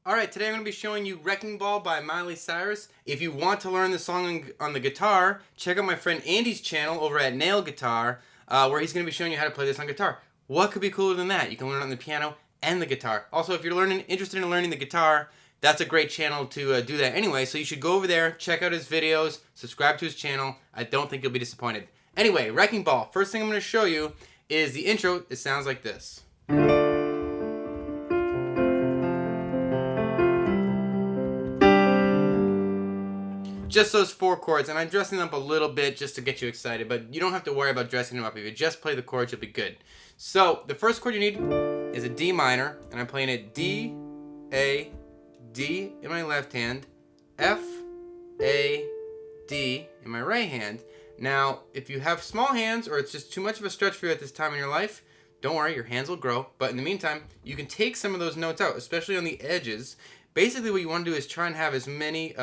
Alright, today I'm going to be showing you Wrecking Ball by Miley Cyrus. If you want to learn the song on the guitar, check out my friend Andy's channel over at Nail Guitar, where he's going to be showing you how to play this on guitar. What could be cooler than that? You can learn it on the piano and the guitar. Also, if you're interested in learning the guitar, that's a great channel to do that anyway, so you should go over there, check out his videos, subscribe to his channel. I don't think you'll be disappointed. Anyway, Wrecking Ball. First thing I'm going to show you is the intro. It sounds like this. Just those 4 chords, and I'm dressing them up a little bit just to get you excited, but you don't have to worry about dressing them up. If you just play the chords, you'll be good. So, the first chord you need is a D minor, and I'm playing it D, A, D in my left hand, F, A, D in my right hand. Now, if you have small hands, or it's just too much of a stretch for you at this time in your life, don't worry, your hands will grow, but in the meantime, you can take some of those notes out, especially on the edges. Basically, what you want to do is try and have as many,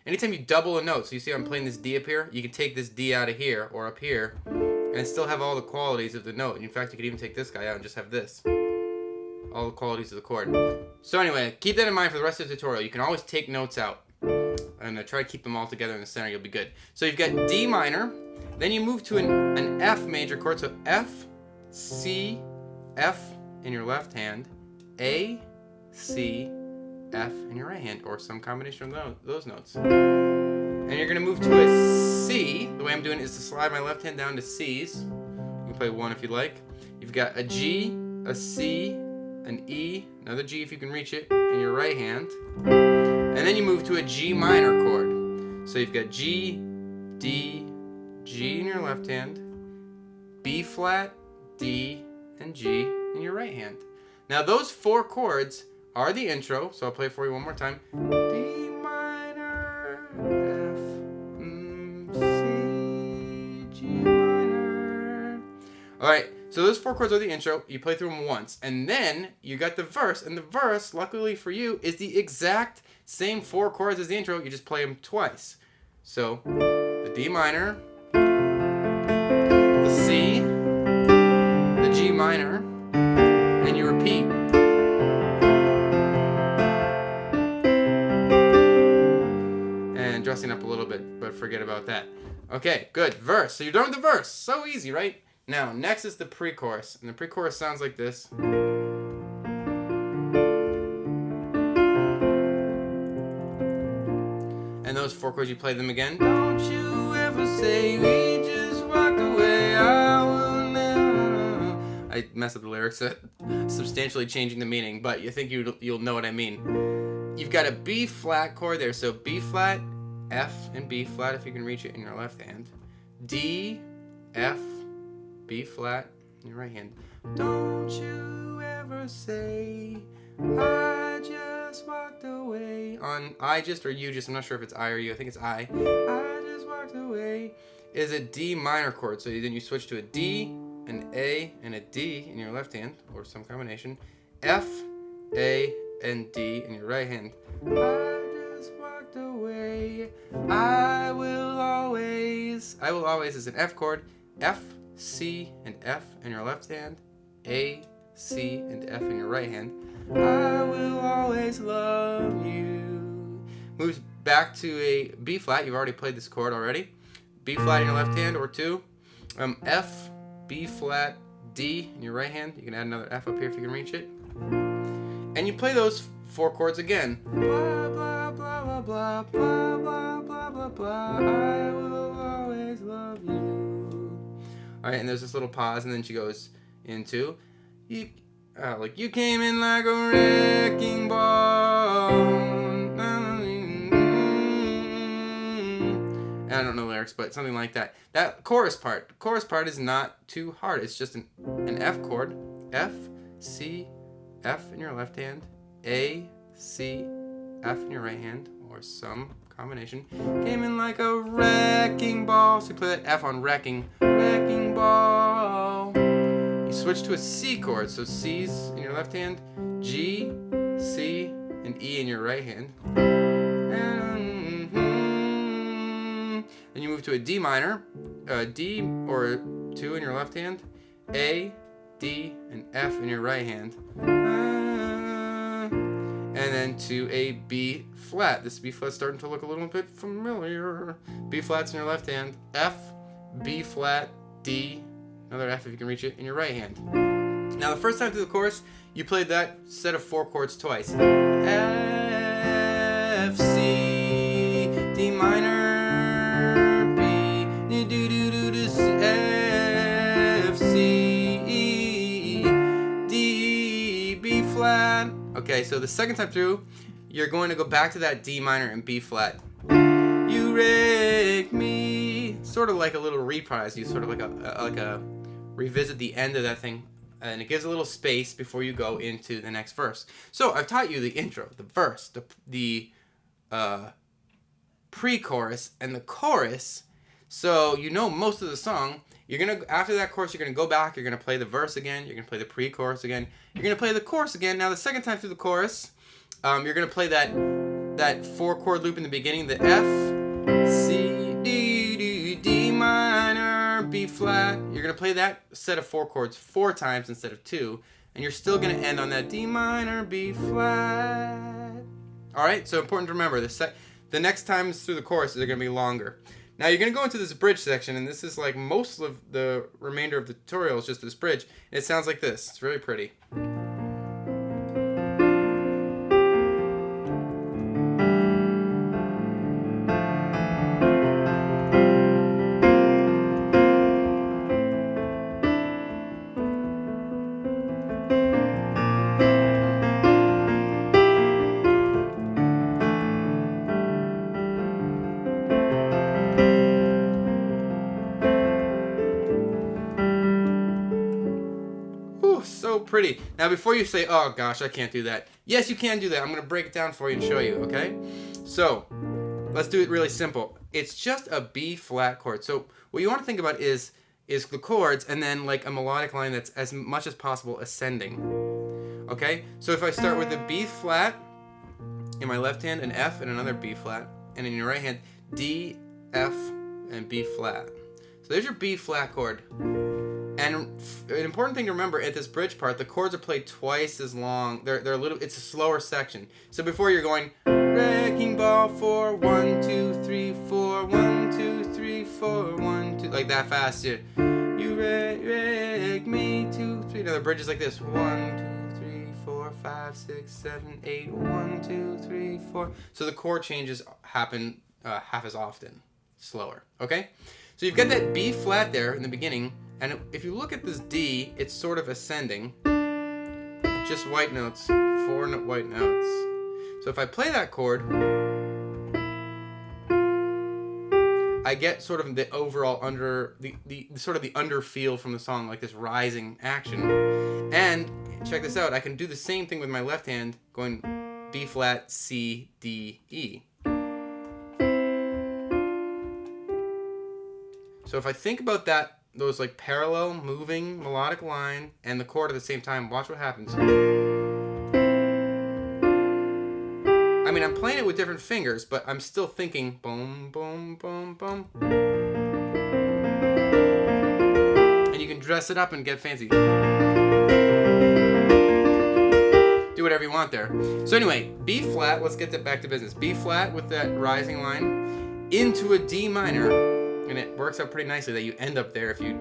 anytime you double a note, so you see I'm playing this D up here, you can take this D out of here, or up here, and still have all the qualities of the note. In fact, you could even take this guy out and just have this. All the qualities of the chord. So anyway, keep that in mind for the rest of the tutorial. You can always take notes out, and try to keep them all together in the center, you'll be good. So you've got D minor, then you move to an F major chord, so F, C, F in your left hand, A, C, F in your right hand, or some combination of those notes. And you're going to move to a C. The way I'm doing it is to slide my left hand down to C's. You can play 1 if you like. You've got a G, a C, an E, another G if you can reach it, in your right hand. And then you move to a G minor chord. So you've got G, D, G in your left hand, B flat, D, and G in your right hand. Now those 4 chords are the intro, so I'll play it for you one more time. D minor, F, C, G minor. Alright, so those 4 chords are the intro. You play through them once, and then you got the verse, and the verse, luckily for you, is the exact same 4 chords as the intro. You just play them twice. So, the D minor, the C, the G minor, and you repeat. Dressing up a little bit, but forget about that. Okay, good. Verse. So you're done with the verse. So easy, right? Now, next is the pre-chorus. And the pre-chorus sounds like this. And those 4 chords, you play them again. Don't you ever say we just walked away. I will never. I messed up the lyrics, substantially changing the meaning, but you think you'll know what I mean. You've got a B flat chord there, so B flat, F and B flat if you can reach it in your left hand. D, F, B flat in your right hand. Don't you ever say I just walked away. On I just or you just, I'm not sure if it's I or you, I think it's I. I just walked away is a D minor chord. So then you switch to a D, an A, and a D in your left hand, or some combination. F, A, and D in your right hand. Walked away. I will always is an F chord. F, C, and F in your left hand. A, C, and F in your right hand. I will always love you. Moves back to a B flat. You've already played this chord already. B flat in your left hand, or 2. F, B flat, D in your right hand. You can add another F up here if you can reach it. And you play those 4 chords again. Blah, blah, blah, blah, blah, blah, blah, blah, blah, blah. I will always love you. Alright, and there's this little pause, and then she goes into, like, you came in like a wrecking ball. I don't know lyrics, but something like that. That chorus part. The chorus part is not too hard. It's just an F chord. F, C, F in your left hand. A, C, F in your right hand, or some combination. Came in like a wrecking ball. So you play that F on wrecking. Wrecking ball. You switch to a C chord. So C's in your left hand, G, C, and E in your right hand. Then you move to a D minor, D or 2 in your left hand, A, D, and F in your right hand. And then into a B flat. This B flat's starting to look a little bit familiar. B flat's in your left hand, F, B flat, D, another F if you can reach it, in your right hand. Now the first time through the chorus, you played that set of 4 chords twice. F, C, D minor, B, do do do do, F, C, D, B flat. Okay, so the second time through, you're going to go back to that D minor and B flat. You wreck me. Sort of like a little reprise. You sort of like a revisit the end of that thing, and it gives a little space before you go into the next verse. So I've taught you the intro, the verse, the pre-chorus, and the chorus. So you know most of the song. You're gonna, after that chorus, you're gonna go back. You're gonna play the verse again. You're gonna play the pre-chorus again. You're gonna play the chorus again. Now the second time through the chorus, you're gonna play that 4-chord loop in the beginning, the F, C, D, D minor, B flat. You're gonna play that set of 4 chords 4 times instead of 2, and you're still gonna end on that D minor, B flat. All right. So important to remember the next times through the chorus are gonna be longer. Now you're going to go into this bridge section, and this is like most of the remainder of the tutorial is just this bridge. And it sounds like this. It's really pretty. So pretty. Now before you say, oh gosh, I can't do that. Yes, you can do that. I'm going to break it down for you and show you, okay? So let's do it really simple. It's just a B flat chord. So what you want to think about is the chords and then like a melodic line that's as much as possible ascending. Okay? So if I start with the B flat in my left hand, an F and another B flat, and in your right hand, D, F, and B flat. So there's your B flat chord. And an important thing to remember at this bridge part, the chords are played twice as long. They're a little. It's a slower section. So before you're going wrecking ball 4 1 2 3 4 1 2 3 4 1 2 like that fast. You wreck me 2 3. Now the bridge is like this: 1 2 3 4 5 6 7 8 1 2 3 4. So the chord changes happen half as often, slower. Okay. So you've got that B flat there in the beginning. And if you look at this D, it's sort of ascending. Just white notes, 4 white notes. So if I play that chord, I get sort of the overall the sort of the under feel from the song, like this rising action. And check this out, I can do the same thing with my left hand, going B flat, C, D, E. So if I think about those like parallel moving melodic line and the chord at the same time, watch what happens. I mean, I'm playing it with different fingers, but I'm still thinking boom, boom, boom, boom. And you can dress it up and get fancy. Do whatever you want there. So anyway, B flat, let's get back to business. B flat with that rising line into a D minor. And it works out pretty nicely that you end up there if you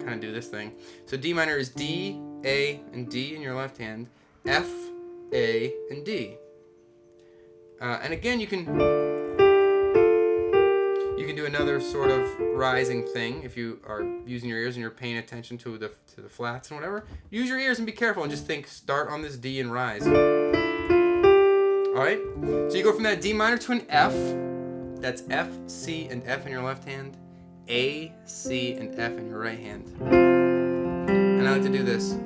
kind of do this thing. So D minor is D, A, and D in your left hand. F, A, and D. And again, you can do another sort of rising thing if you are using your ears and you're paying attention to the flats and whatever. Use your ears and be careful and just think, start on this D and rise. All right? So you go from that D minor to an F. That's F, C, and F in your left hand, A, C, and F in your right hand. And I like to do this.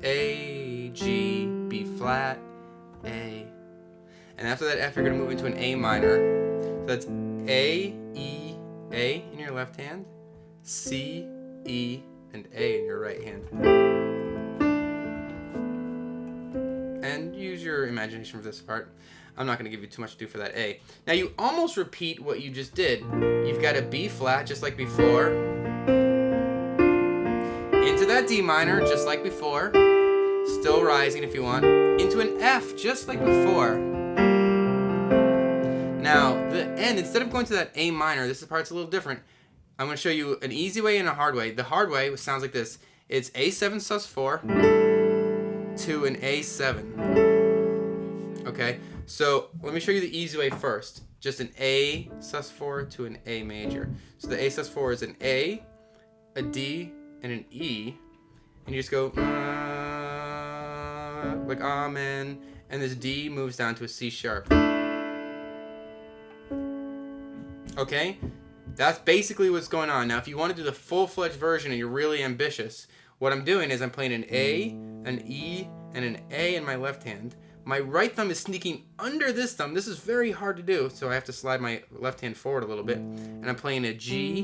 A, G, B flat, A. And after that F, you're going to move into an A minor. So that's A, E, A in your left hand, C, E, and A in your right hand. And use your imagination for this part. I'm not going to give you too much to do for that A. Now you almost repeat what you just did. You've got a B flat just like before. Into that D minor just like before. still rising if you want, into an F, just like before. Now, the end, instead of going to that A minor, this part's a little different. I'm going to show you an easy way and a hard way. The hard way sounds like this. It's A7 sus4 to an A7. Okay, so let me show you the easy way first. Just an A sus4 to an A major. So the A sus4 is an A, a D, and an E. And you just go, like amen. And this D moves down to a C sharp. Okay? That's basically what's going on. Now, if you want to do the full-fledged version and you're really ambitious, what I'm doing is I'm playing an A, an E, and an A in my left hand. My right thumb is sneaking under this thumb. This is very hard to do, so I have to slide my left hand forward a little bit. And I'm playing a G,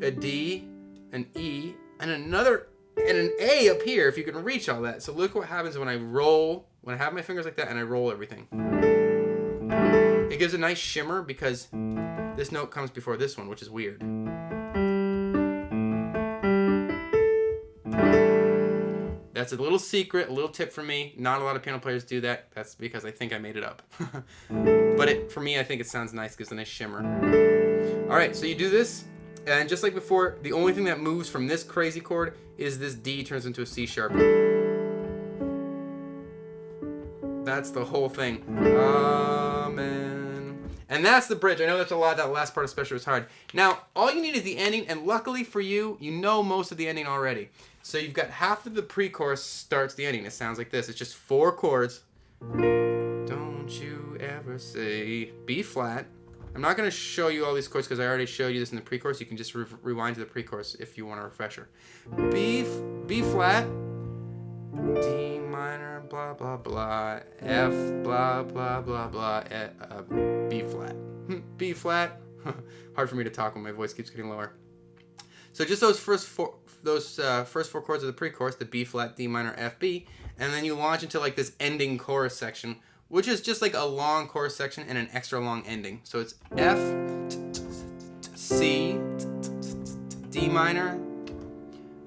a D, an E, and an A up here, if you can reach all that. So look what happens when I roll, when I have my fingers like that and I roll everything. It gives a nice shimmer because this note comes before this one, which is weird. That's a little secret, a little tip from me. Not a lot of piano players do that. That's because I think I made it up. But for me, I think it sounds nice, gives a nice shimmer. All right, so you do this, and just like before, the only thing that moves from this crazy chord is this D turns into a C sharp. That's the whole thing. Amen. And that's the bridge. I know that's a lot. That last part especially was hard. Now, all you need is the ending, and luckily for you, you know most of the ending already. So you've got half of the pre-chorus starts the ending. It sounds like this. It's just 4 chords. Don't you ever say B flat. I'm not going to show you all these chords because I already showed you this in the pre-chorus. You can just rewind to the pre-chorus if you want a refresher. B flat, D minor, blah, blah, blah, F, blah, blah, blah, blah, B flat. B flat. Hard for me to talk when my voice keeps getting lower. So just those first four chords of the pre-chorus, the B flat, D minor, F, B, and then you launch into like this ending chorus section, which is just like a long chorus section and an extra long ending. So it's F, C, D minor,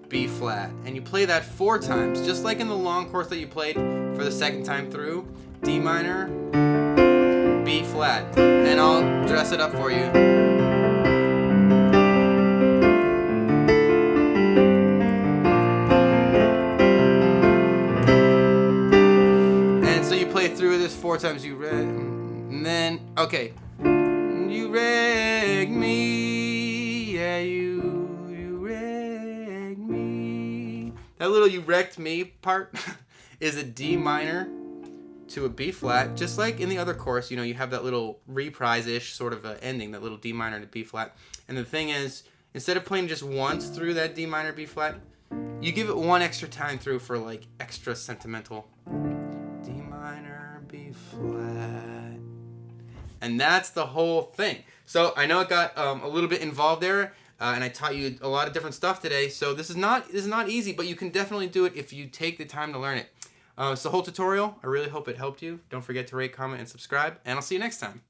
B flat. And you play that 4 times, just like in the long chorus that you played for the second time through. D minor, B flat. And I'll dress it up for you. Through this 4 times, and then okay, you wrecked me, yeah, you wrecked me. That little "you wrecked me" part is a D minor to a B flat, just like in the other chorus. You know, you have that little reprise-ish sort of ending, that little D minor to B flat. And the thing is, instead of playing just once through that D minor B flat, you give it 1 extra time through for like extra sentimental. D minor, B flat. And that's the whole thing. So I know it got a little bit involved there, and I taught you a lot of different stuff today. So this is not easy, but you can definitely do it if you take the time to learn it. It's the whole tutorial. I really hope it helped you. Don't forget to rate, comment, and subscribe, and I'll see you next time.